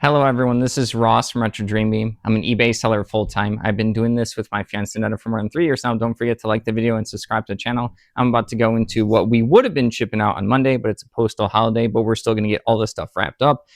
Hello everyone, this is Ross from Retro Dream Beam. I'm an eBay seller full-time. I've been doing this with my fiance Netta for more than 3 years now. Don't forget to like the video and subscribe to the channel. I'm about to go into what we would have been shipping out on Monday, but it's a postal holiday, but we're still going to get all this stuff wrapped up.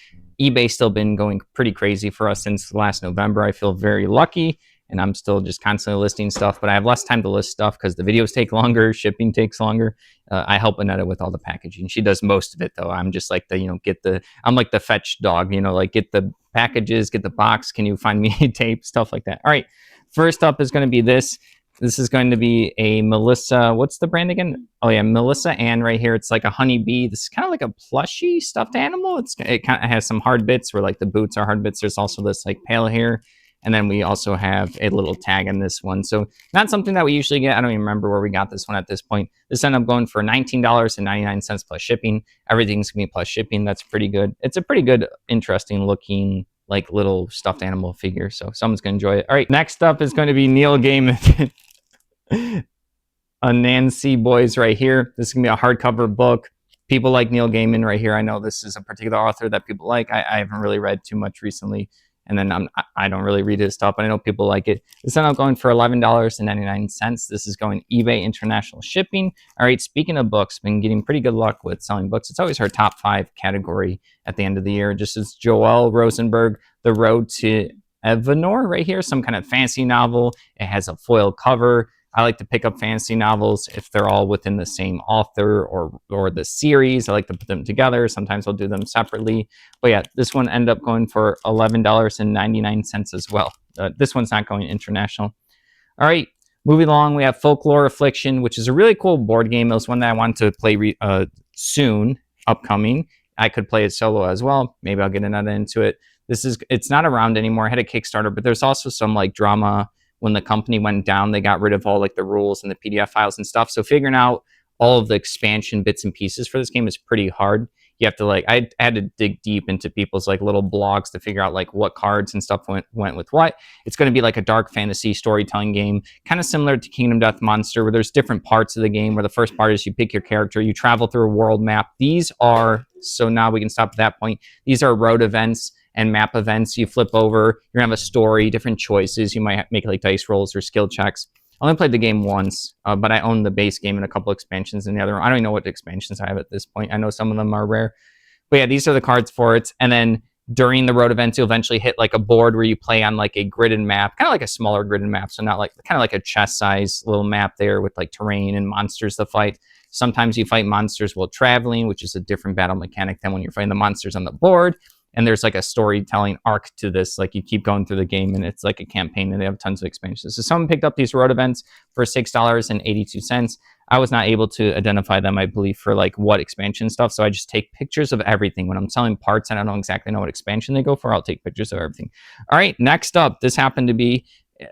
eBay's still been going pretty crazy for us since last November. I feel very lucky, and I'm still just constantly listing stuff, but I have less time to list stuff because the videos take longer, shipping takes longer. I help Annetta with all the packaging. She does most of it though. I'm just like I'm like the fetch dog, like get the packages, get the box. Can you find me tape, stuff like that. All right. First up is going to be this. This is going to be a Melissa. What's the brand again? Oh yeah, Melissa Ann right here. It's like a honeybee. This is kind of like a plushy stuffed animal. It kind of has some hard bits where like the boots are hard bits. There's also this like pale hair. And then we also have a little tag on this one. So not something that we usually get. I don't even remember where we got this one at this point. This ended up going for $19.99 plus shipping. Everything's gonna be plus shipping. That's pretty good. It's a pretty good, interesting looking like little stuffed animal figure. So someone's gonna enjoy it. All right, next up is going to be Neil Gaiman. Anansi Boys right here. This is gonna be a hardcover book. People like Neil Gaiman right here. I know this is a particular author that people like. I haven't really read too much recently. And then I don't really read his stuff, but I know people like it. This ended up going for $11.99. This is going eBay international shipping. All right, speaking of books, been getting pretty good luck with selling books. It's always our top 5 category at the end of the year. Just as Joel Rosenberg, The Road to Evanor right here, some kind of fantasy novel. It has a foil cover. I like to pick up fantasy novels if they're all within the same author or the series. I like to put them together. Sometimes I'll do them separately. But yeah, this one ended up going for $11.99 as well. This one's not going international. All right, moving along, we have Folklore Affliction, which is a really cool board game. It was one that I wanted to play soon, upcoming. I could play it solo as well. Maybe I'll get another into it. It's not around anymore. I had a Kickstarter, but there's also some like drama. When the company went down, they got rid of all like the rules and the PDF files and stuff. So figuring out all of the expansion bits and pieces for this game is pretty hard. You have to I had to dig deep into people's like little blogs to figure out like what cards and stuff went with what. It's going to be like a dark fantasy storytelling game, kind of similar to Kingdom Death Monster, where there's different parts of the game where the first part is you pick your character, you travel through a world map. So now we can stop at that point. These are road events and map events. You flip over, you're gonna have a story, different choices. You might make like dice rolls or skill checks. I only played the game once, but I own the base game and a couple expansions in the other one. I don't even know what expansions I have at this point. I know some of them are rare. But yeah, these are the cards for it. And then during the road events, you'll eventually hit like a board where you play on like a gridded map, kind of like a smaller gridded map. So not like, kind of like a chess size little map there with like terrain and monsters to fight. Sometimes you fight monsters while traveling, which is a different battle mechanic than when you're fighting the monsters on the board. And there's like a storytelling arc to this. Like you keep going through the game and it's like a campaign and they have tons of expansions. So someone picked up these road events for $6.82. I was not able to identify them, I believe, for like what expansion stuff. So I just take pictures of everything. When I'm selling parts and I don't exactly know what expansion they go for, I'll take pictures of everything. All right, next up, this happened to be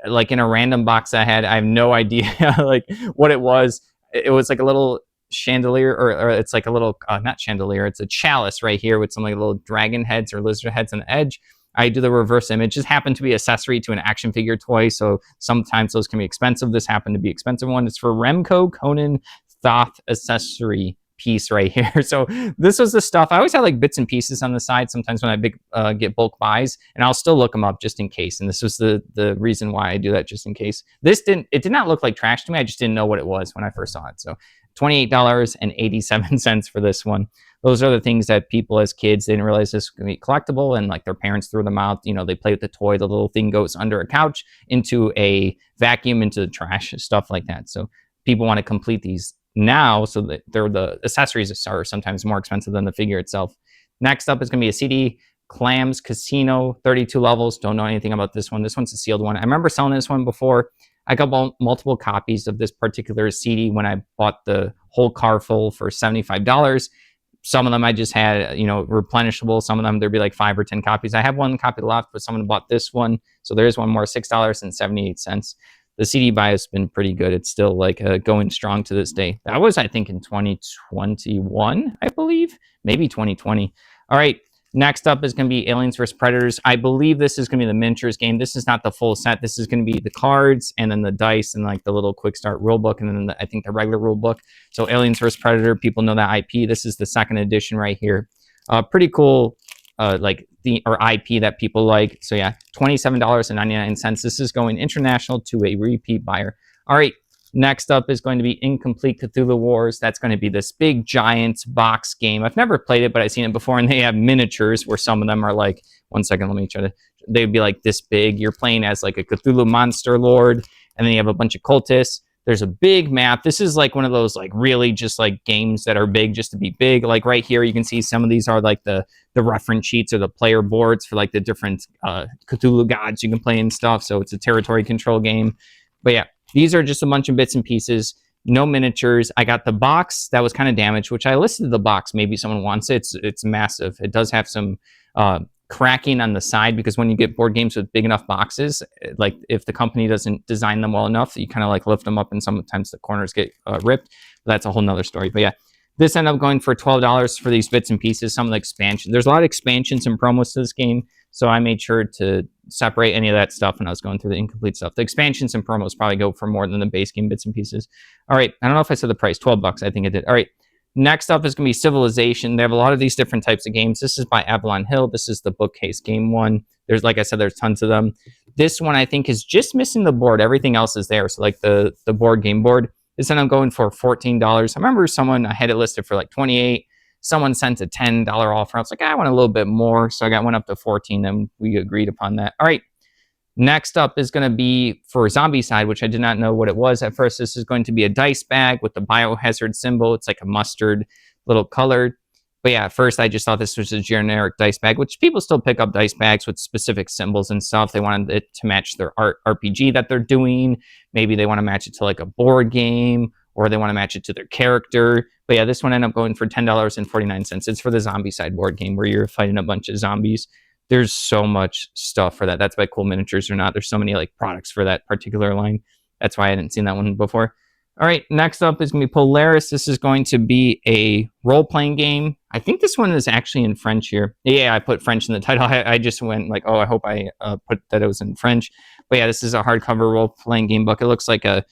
like in a random box I had. I have no idea like what it was. It was like a little chandelier, or it's like a little not chandelier, it's a chalice right here with some like little dragon heads or lizard heads on the edge. I do the reverse image. Just happened to be accessory to an action figure toy, so sometimes those can be expensive. This happened to be expensive one. It's for Remco Conan Thoth accessory piece right here. So this was the stuff. I always had like bits and pieces on the side sometimes when I get bulk buys, and I'll still look them up just in case. And this was the reason why I do that, just in case. It did not look like trash to me. I just didn't know what it was when I first saw it. So $28.87 for this one. Those are the things that people as kids, they didn't realize this was going to be collectible, and like their parents threw them out. They play with the toy. The little thing goes under a couch, into a vacuum, into the trash, stuff like that. So people want to complete these now, so that the accessories are sometimes more expensive than the figure itself. Next up is going to be a CD, Clams Casino, 32 levels. Don't know anything about this one. This one's a sealed one. I remember selling this one before. I got multiple copies of this particular CD when I bought the whole car full for $75. Some of them I just had, replenishable. Some of them there'd be like 5 or 10 copies. I have one copy left, but someone bought this one. So there's one more, $6.78. The CD buy has been pretty good. It's still like going strong to this day. That was, I think, in 2021, I believe, maybe 2020. All right. Next up is going to be Aliens vs. Predators. I believe this is going to be the miniatures game. This is not the full set. This is going to be the cards and then the dice and like the little quick start rule book, and then I think the regular rule book. So Aliens vs. Predator, people know that IP. This is the second edition right here. Pretty cool like the or IP that people like. So yeah, $27.99. This is going international to a repeat buyer. All right. Next up is going to be Incomplete Cthulhu Wars. That's going to be this big giant box game. I've never played it, but I've seen it before, and they have miniatures where some of them are like, one second, let me try to, they'd be like this big. You're playing as like a Cthulhu monster lord, and then you have a bunch of cultists. There's a big map. This is like one of those like really just like games that are big just to be big. Like right here, you can see some of these are like the reference sheets or the player boards for like the different Cthulhu gods you can play and stuff. So it's a territory control game. But yeah, these are just a bunch of bits and pieces, no miniatures. I got the box that was kind of damaged, which I listed the box. Maybe someone wants it. It's massive. It does have some cracking on the side because when you get board games with big enough boxes, like if the company doesn't design them well enough, you kind of like lift them up and sometimes the corners get ripped. But that's a whole nother story. But yeah, this ended up going for $12 for these bits and pieces. Some of the expansion. There's a lot of expansions and promos to this game. So I made sure to separate any of that stuff when I was going through the incomplete stuff. The expansions and promos probably go for more than the base game bits and pieces. All right. I don't know if I said the price, $12. I think I did. All right. Next up is going to be Civilization. They have a lot of these different types of games. This is by Avalon Hill. This is the bookcase game one. There's, like I said, there's tons of them. This one I think is just missing the board. Everything else is there. So like the board game board. This ended up going for $14. I remember I had it listed for like $28. Someone sent a $10 offer. I was like, I want a little bit more. So I went up to $14 and we agreed upon that. All right. Next up is going to be for Zombicide, which I did not know what it was at first. This is going to be a dice bag with the biohazard symbol. It's like a mustard little colored. But yeah, at first I just thought this was a generic dice bag, which people still pick up dice bags with specific symbols and stuff. They wanted it to match their RPG that they're doing. Maybe they want to match it to like a board game, or they want to match it to their character. But yeah, this one ended up going for $10.49. It's for the Zombicide board game where you're fighting a bunch of zombies. There's so much stuff for that. That's why Cool Miniatures or not. There's so many like products for that particular line. That's why I hadn't seen that one before. All right, next up is going to be Polaris. This is going to be a role-playing game. I think this one is actually in French here. Yeah, I put French in the title. I just went like, oh, I hope I put that it was in French. But yeah, this is a hardcover role-playing game book. It looks like a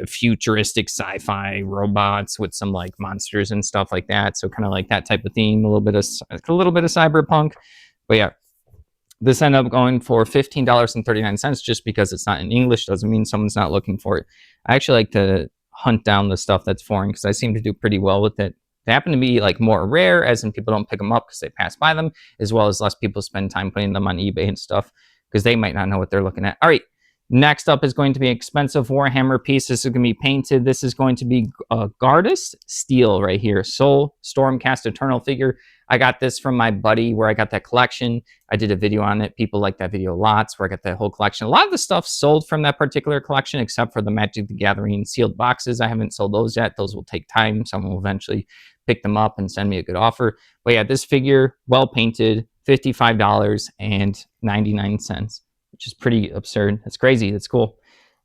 futuristic sci-fi robots with some like monsters and stuff like that. So kind of like that type of theme, a little bit of cyberpunk. But yeah, this ended up going for $15.39 just because it's not in English doesn't mean someone's not looking for it. I actually like to hunt down the stuff that's foreign because I seem to do pretty well with it. They happen to be like more rare, as in people don't pick them up because they pass by them, as well as less people spend time putting them on eBay and stuff because they might not know what they're looking at. All right. Next up is going to be an expensive Warhammer piece. This is going to be painted. This is going to be Gardas Steel right here. Soul Stormcast Eternal figure. I got this from my buddy where I got that collection. I did a video on it. People like that video lots where I got that whole collection. A lot of the stuff sold from that particular collection except for the Magic the Gathering sealed boxes. I haven't sold those yet. Those will take time. Someone will eventually pick them up and send me a good offer. But yeah, this figure, well painted, $55.99. Which is pretty absurd. That's crazy. That's cool.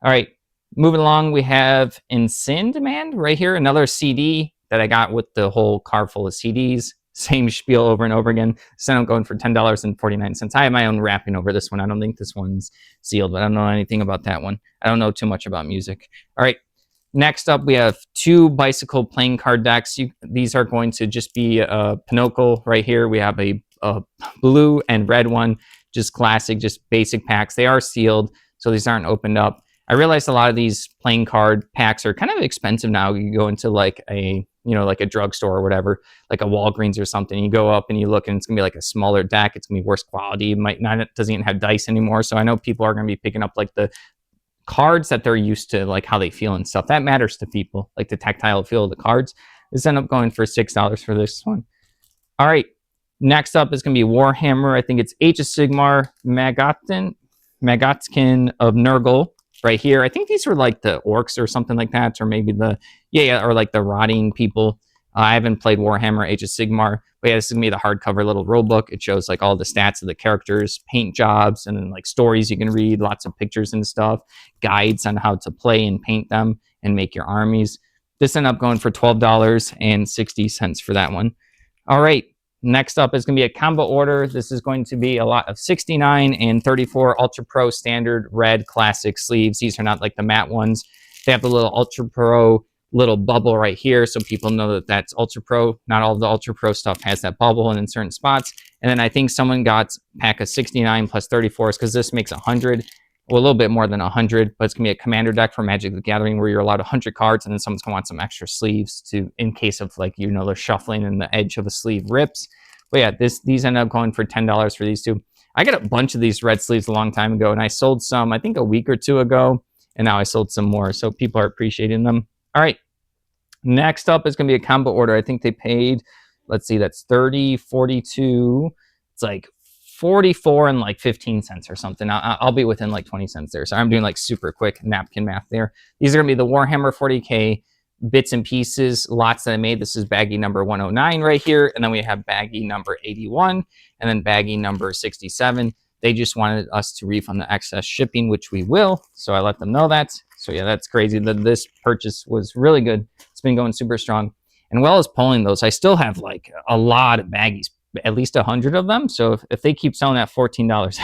All right. Moving along, we have In Sin Demand right here. Another CD that I got with the whole car full of CDs. Same spiel over and over again. So I'm going for $10.49. I have my own wrapping over this one. I don't think this one's sealed, but I don't know anything about that one. I don't know too much about music. All right. Next up, we have two bicycle playing card decks. These are going to just be a Pinochle right here. We have a blue and red one. Just classic, just basic packs. They are sealed, so these aren't opened up. I realized a lot of these playing card packs are kind of expensive now. You go into like a drugstore or whatever, like a Walgreens or something. You go up and you look and it's gonna be like a smaller deck. It's gonna be worse quality. It doesn't even have dice anymore. So I know people are gonna be picking up like the cards that they're used to, like how they feel and stuff. That matters to people, like the tactile feel of the cards. This ended up going for $6 for this one. All right. Next up is going to be Warhammer. I think it's Age of Sigmar Magotskin of Nurgle right here. I think these were like the orcs or something like that, or maybe or like the rotting people. I haven't played Warhammer Age of Sigmar, but yeah, this is going to be the hardcover little rule book. It shows like all the stats of the characters, paint jobs, and then like stories you can read, lots of pictures and stuff, guides on how to play and paint them and make your armies. This ended up going for $12.60 for that one. All right. Next up is going to be a combo order. This is going to be a lot of 69 and 34 Ultra Pro standard red classic sleeves. These are not like the matte ones. They have the little Ultra Pro little bubble right here so people know that that's Ultra Pro. Not all of the Ultra Pro stuff has that bubble and in certain spots. And then I think someone got pack of 69 plus 34s because this makes 100. Well, a little bit more than 100, but it's gonna be a commander deck for Magic the Gathering where you're allowed 100 cards, and then someone's gonna want some extra sleeves to, in case of like, you know, they're shuffling and the edge of a sleeve rips. But yeah, these end up going for $10 for these two. I got a bunch of these red sleeves a long time ago, and I sold some, I think a week or two ago, and now I sold some more, so people are appreciating them. All right, next up is gonna be a combo order. I think they paid, let's see, that's 30, 42, it's like 44 and like 15 cents or something. I'll be within like 20 cents there. So I'm doing like super quick napkin math there. These are gonna be the Warhammer 40K bits and pieces, lots that I made. This is baggie number 109 right here. And then we have baggie number 81 and then baggie number 67. They just wanted us to refund the excess shipping, which we will. So I let them know that. So yeah, that's crazy. This purchase was really good. It's been going super strong. And while I was pulling those, I still have like a lot of baggies, at least 100 of them. So if they keep selling at $14,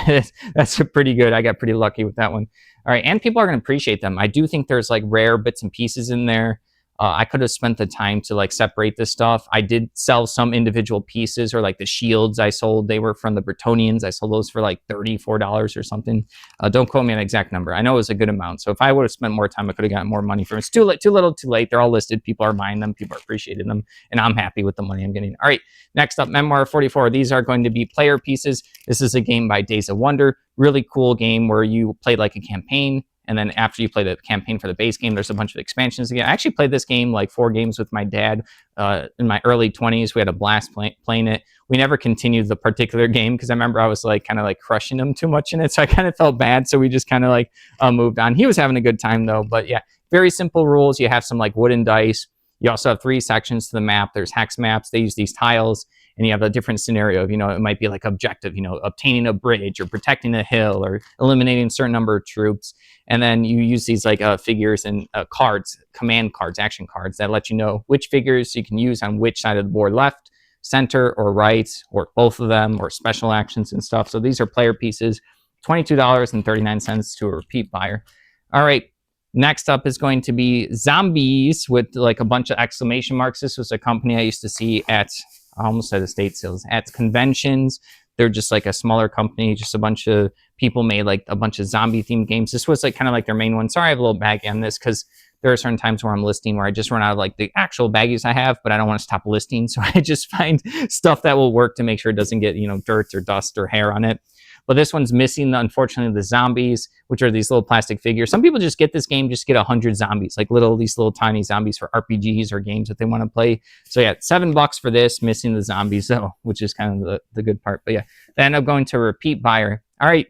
that's pretty good. I got pretty lucky with that one. All right, and people are going to appreciate them. I do think there's like rare bits and pieces in there. I could have spent the time to like separate this stuff. I did sell some individual pieces, or like the shields I sold. They were from the Bretonnians. I sold those for like $34 or something. Don't quote me on an exact number. I know it was a good amount. So if I would have spent more time, I could have gotten more money from it. It's too late, too little, too late. They're all listed. People are buying them. People are appreciating them. And I'm happy with the money I'm getting. All right, next up, Memoir 44. These are going to be player pieces. This is a game by Days of Wonder. Really cool game where you play like a campaign. And then after you play the campaign for the base game, there's a bunch of expansions again. I actually played this game like 4 games with my dad in my early 20s. We had a blast playing it. We never continued the particular game because I remember I was like kind of like crushing him too much in it. So I kind of felt bad. So we just kind of like moved on. He was having a good time though. But yeah, very simple rules. You have some like wooden dice. You also have 3 sections to the map. There's hex maps. They use these tiles. And you have a different scenario of, you know, it might be like objective, you know, obtaining a bridge or protecting a hill or eliminating a certain number of troops. And then you use these like figures and cards, command cards, action cards that let you know which figures you can use on which side of the board, left, center, or right, or both of them, or special actions and stuff. So these are player pieces, $22.39 to a repeat buyer. All right. Next up is going to be Zombies with like a bunch of exclamation marks. This was a company I used to see at, I almost said estate sales, at conventions. They're just like a smaller company, just a bunch of people made like a bunch of zombie themed games. This was like kind of like their main one. Sorry, I have a little baggy on this because there are certain times where I'm listing where I just run out of like the actual baggies I have, but I don't want to stop listing. So I just find stuff that will work to make sure it doesn't get, you know, dirt or dust or hair on it. But this one's missing, unfortunately, the zombies, which are these little plastic figures. Some people just get this game, just get 100 zombies, like these little tiny zombies for RPGs or games that they want to play. So yeah, $7 for this, missing the zombies though, which is kind of the good part. But yeah, they end up going to a repeat buyer. All right,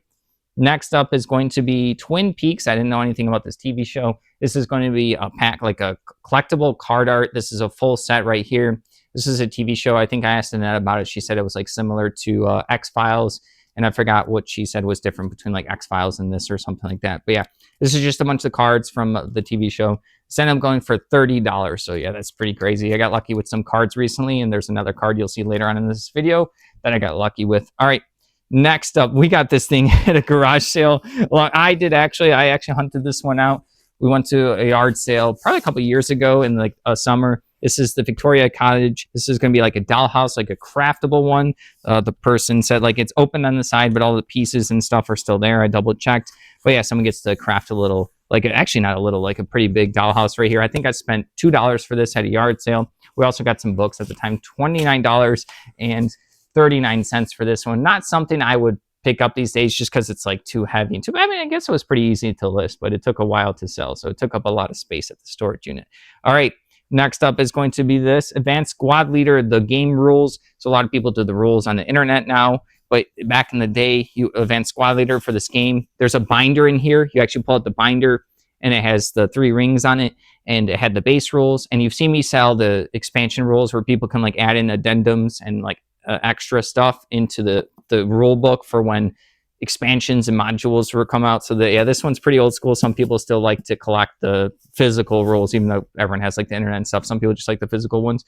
next up is going to be Twin Peaks. I didn't know anything about this TV show. This is going to be a pack, like a collectible card art. This is a full set right here. This is a TV show. I think I asked Annette about it. She said it was like similar to X-Files. And I forgot what she said was different between like X-Files and this or something like that. But yeah, this is just a bunch of cards from the TV show. It's ended up going for $30. So yeah, that's pretty crazy. I got lucky with some cards recently, and there's another card you'll see later on in this video that I got lucky with. All right, next up, we got this thing at a garage sale. Well, I actually hunted this one out. We went to a yard sale probably a couple years ago in like a summer. This is the Victoria Cottage. This is going to be like a dollhouse, like a craftable one. The person said like it's open on the side, but all the pieces and stuff are still there. I double checked. But yeah, someone gets to craft a little, like actually not a little, like a pretty big dollhouse right here. I think I spent $2 for this at a yard sale. We also got some books at the time, $29.39 for this one. Not something I would pick up these days just because it's like too heavy. I mean, I guess it was pretty easy to list, but it took a while to sell. So it took up a lot of space at the storage unit. All right. Next up is going to be this Advanced Squad Leader, the game rules. So a lot of people do the rules on the internet now, but back in the day, Advanced Squad Leader for this game, there's a binder in here. You actually pull out the binder and it has the 3 rings on it, and it had the base rules. And you've seen me sell the expansion rules where people can like add in addendums and like extra stuff into the rule book for when expansions and modules will come out. So this one's pretty old school. Some people still like to collect the physical rules, even though everyone has like the internet and stuff. Some people just like the physical ones.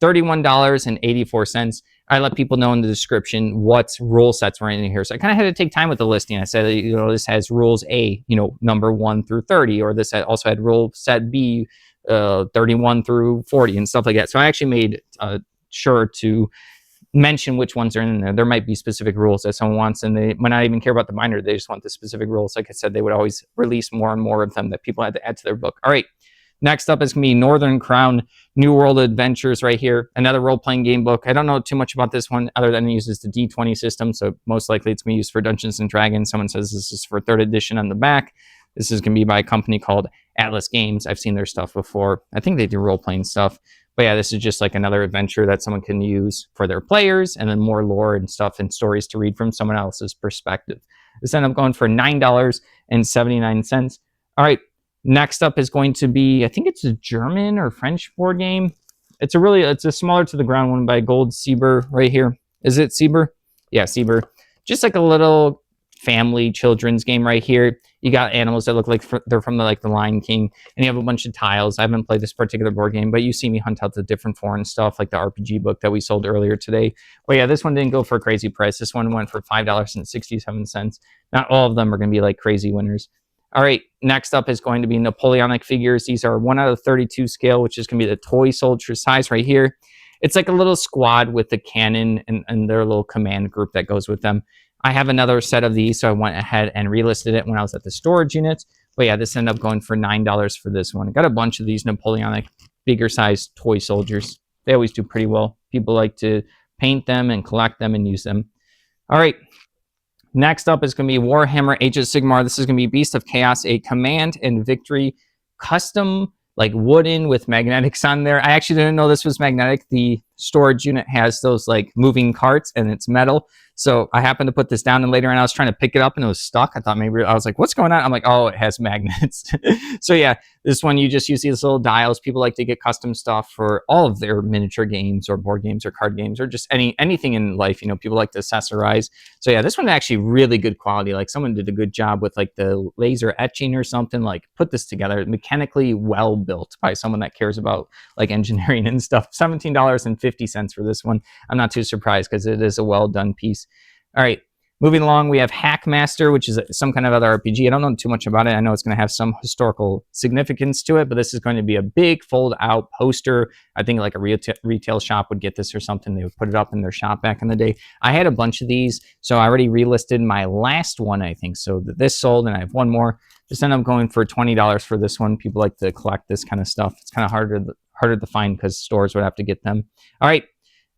$31.84. I let people know in the description what rule sets were in here. So I kind of had to take time with the listing. I said, you know, this has rules A, you know, number 1 through 30, or this also had rule set B, 31 through 40 and stuff like that. So I actually made sure to mention which ones are in there. There might be specific rules that someone wants, and they might not even care about the binder. They just want the specific rules. Like I said, they would always release more and more of them that people had to add to their book. All right. Next up is going to be Northern Crown New World Adventures right here. Another role-playing game book. I don't know too much about this one other than it uses the D20 system, so most likely it's going to be used for Dungeons & Dragons. Someone says this is for 3rd edition on the back. This is going to be by a company called Atlas Games. I've seen their stuff before. I think they do role-playing stuff. But yeah, this is just like another adventure that someone can use for their players, and then more lore and stuff and stories to read from someone else's perspective. This ended up going for $9.79. All right. Next up is going to be, I think it's a German or French board game. It's a smaller to the ground one by Gold Sieber right here. Is it Sieber? Yeah, Sieber. Just like a little family children's game right here. You got animals that look like they're from the Lion King, and you have a bunch of tiles. I haven't played this particular board game, but you see me hunt out the different foreign stuff like the RPG book that we sold earlier today. But yeah, this one didn't go for a crazy price. This one went for $5.67. Not all of them are going to be like crazy winners. All right, next up is going to be Napoleonic figures. These are 1 out of 32 scale, which is going to be the toy soldier size right here. It's like a little squad with the cannon and their little command group that goes with them. I have another set of these, so I went ahead and relisted it when I was at the storage unit. But yeah, this ended up going for $9 for this one. I got a bunch of these Napoleonic bigger size toy soldiers. They always do pretty well. People like to paint them and collect them and use them. All right. Next up is going to be Warhammer Age of Sigmar. This is going to be Beast of Chaos, a Command and Victory custom, like wooden with magnetics on there. I actually didn't know this was magnetic. The storage unit has those like moving carts and it's metal. So I happened to put this down, and later on I was trying to pick it up and it was stuck. I thought maybe, I was like, what's going on? I'm like, oh, it has magnets. So yeah, this one you just use these little dials. People like to get custom stuff for all of their miniature games or board games or card games or just anything in life. You know, people like to accessorize. So yeah, this one actually really good quality. Like someone did a good job with like the laser etching or something, like put this together mechanically well built by someone that cares about like engineering and stuff. $17.50 for this one. I'm not too surprised because it is a well done piece. All right, moving along, we have Hackmaster, which is some kind of other RPG. I don't know too much about it. I know it's going to have some historical significance to it, but this is going to be a big fold-out poster. I think like a retail shop would get this or something. They would put it up in their shop back in the day. I had a bunch of these, so I already relisted my last one, I think. So this sold, and I have one more. Just ended up going for $20 for this one. People like to collect this kind of stuff. It's kind of harder to find because stores would have to get them. All right.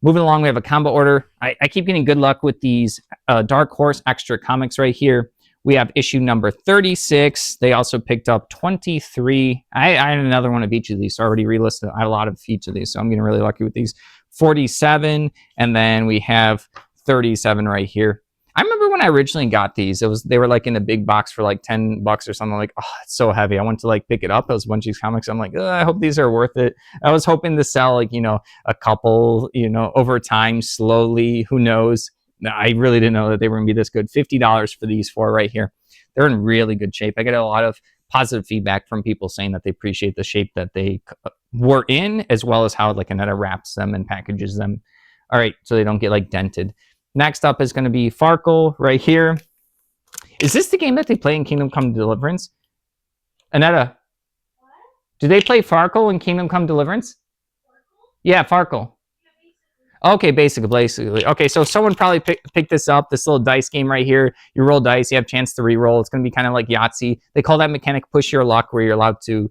Moving along, we have a combo order. I keep getting good luck with these Dark Horse Extra comics right here. We have issue number 36. They also picked up 23. I had another one of each of these, so I already relisted a lot of each of these, so I'm getting really lucky with these. 47, and then we have 37 right here. I remember when I originally got these, they were like in a big box for like $10 or something. I'm like, oh, it's so heavy. I went to like pick it up. It was a bunch of these comics. I'm like, I hope these are worth it. I was hoping to sell like, a couple, over time, slowly, who knows. I really didn't know that they were gonna be this good. $50 for these four right here. They're in really good shape. I get a lot of positive feedback from people saying that they appreciate the shape that they were in, as well as how like Annetta wraps them and packages them. All right, so they don't get like dented. Next up is going to be Farkle right here. Is this the game that they play in Kingdom Come Deliverance? Annetta, what? Do they play Farkle in Kingdom Come Deliverance? Farkle? Yeah, Farkle. Yeah, okay, basically. Okay, so someone probably picked this up, this little dice game right here. You roll dice, you have a chance to re-roll. It's going to be kind of like Yahtzee. They call that mechanic push your luck, where you're allowed to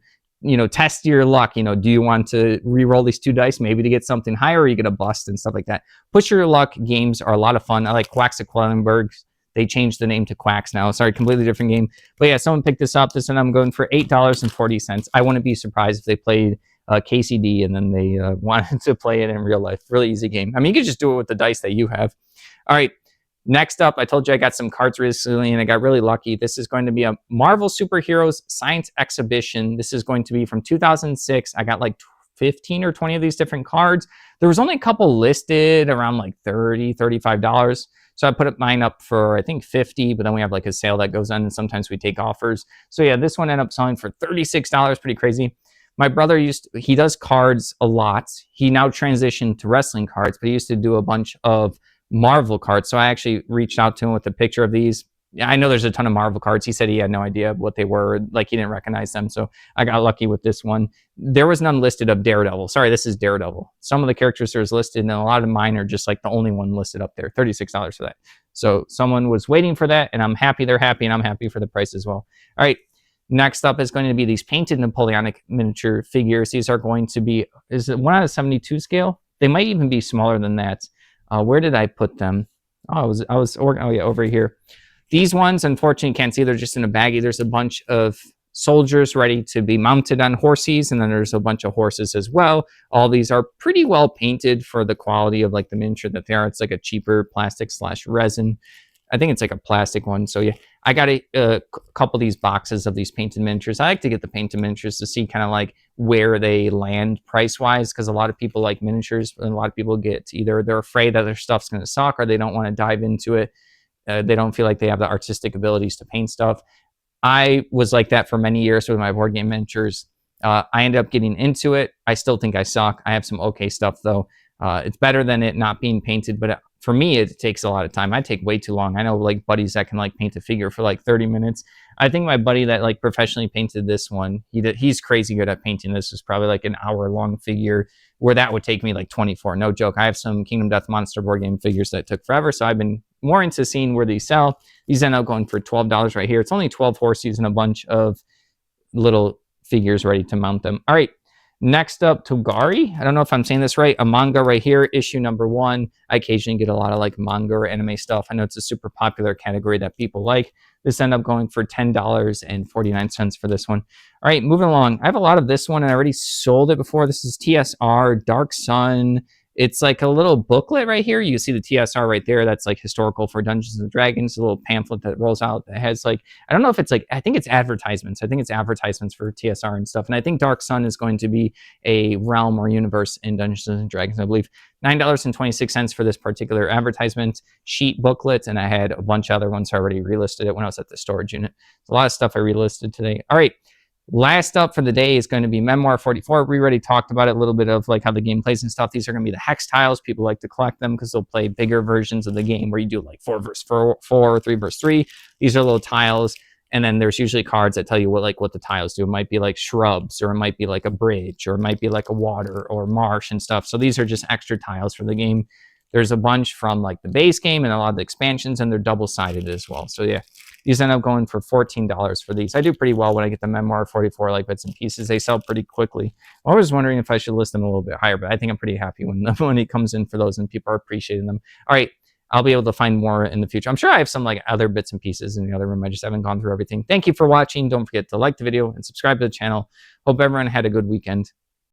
test your luck. Do you want to re-roll these two dice maybe to get something higher, or are you going to bust and stuff like that? Push your luck games are a lot of fun. I like Quacks at Quellenberg. They changed the name to Quacks now. Sorry, completely different game. But yeah, someone picked this up. This one I'm going for $8.40. I wouldn't be surprised if they played KCD and then they wanted to play it in real life. Really easy game. I mean, you could just do it with the dice that you have. All right. Next up, I told you I got some cards recently, and I got really lucky. This is going to be a Marvel Superheroes Science Exhibition. This is going to be from 2006. I got like 15 or 20 of these different cards. There was only a couple listed around like $30, $35. So I put mine up for, I think, $50, but then we have like a sale that goes on, and sometimes we take offers. So yeah, this one ended up selling for $36, pretty crazy. My brother he does cards a lot. He now transitioned to wrestling cards, but he used to do a bunch of Marvel cards. So I actually reached out to him with a picture of these. Yeah, I know there's a ton of Marvel cards. He said he had no idea what they were, like he didn't recognize them. So I got lucky with this one. There was none listed of Daredevil. Sorry, this is Daredevil. Some of the characters there's listed, and a lot of mine are just like the only one listed up there. $36 for that. So someone was waiting for that, and I'm happy they're happy, and I'm happy for the price as well. All right. Next up is going to be these painted Napoleonic miniature figures. These are going to be, is it 1/72 scale? They might even be smaller than that. Where did I put them? Oh, oh yeah, over here. These ones, unfortunately, you can't see. They're just in a baggie. There's a bunch of soldiers ready to be mounted on horses, and then there's a bunch of horses as well. All these are pretty well painted for the quality of like the miniature that they are. It's like a cheaper plastic / resin. I think it's like a plastic one. So yeah, I got a couple of these boxes of these painted miniatures. I like to get the painted miniatures to see kind of like where they land price-wise, because a lot of people like miniatures, and a lot of people get either they're afraid that their stuff's going to suck, or they don't want to dive into it. They don't feel like they have the artistic abilities to paint stuff. I was like that for many years with my board game miniatures. I ended up getting into it. I still think I suck. I have some okay stuff though. It's better than it not being painted, but for me, it takes a lot of time. I take way too long. I know like buddies that can like paint a figure for like 30 minutes. I think my buddy that like professionally painted this one, he's crazy good at painting. This is probably like an hour-long figure, where that would take me like 24. No joke. I have some Kingdom Death Monster board game figures that took forever, so I've been more into seeing where these sell. These end up going for $12 right here. It's only 12 horses and a bunch of little figures ready to mount them. All right. Next up, Togari. I don't know if I'm saying this right. A manga right here, issue number 1. I occasionally get a lot of like manga or anime stuff. I know it's a super popular category that people like. This ended up going for $10.49 for this one. All right, moving along. I have a lot of this one, and I already sold it before. This is TSR Dark Sun. It's like a little booklet right here. You see the TSR right there. That's like historical for Dungeons and Dragons. A little pamphlet that rolls out that has like, I don't know if it's like, I think it's advertisements. I think it's advertisements for TSR and stuff. And I think Dark Sun is going to be a realm or universe in Dungeons and Dragons, I believe. $9.26 for this particular advertisement sheet booklet. And I had a bunch of other ones. I already relisted it when I was at the storage unit. There's a lot of stuff I relisted today. All right. Last up for the day is going to be Memoir 44. We already talked about it, a little bit of like how the game plays and stuff. These are going to be the hex tiles. People like to collect them because they'll play bigger versions of the game where you do like 4 verse 4, 3 verse 3. These are little tiles. And then there's usually cards that tell you what the tiles do. It might be like shrubs, or it might be like a bridge, or it might be like a water or marsh and stuff. So these are just extra tiles for the game. There's a bunch from like the base game and a lot of the expansions, and they're double-sided as well. So yeah, these end up going for $14 for these. I do pretty well when I get the Memoir 44 like bits and pieces. They sell pretty quickly. I was wondering if I should list them a little bit higher, but I think I'm pretty happy when it comes in for those and people are appreciating them. All right, I'll be able to find more in the future. I'm sure I have some like other bits and pieces in the other room. I just haven't gone through everything. Thank you for watching. Don't forget to like the video and subscribe to the channel. Hope everyone had a good weekend.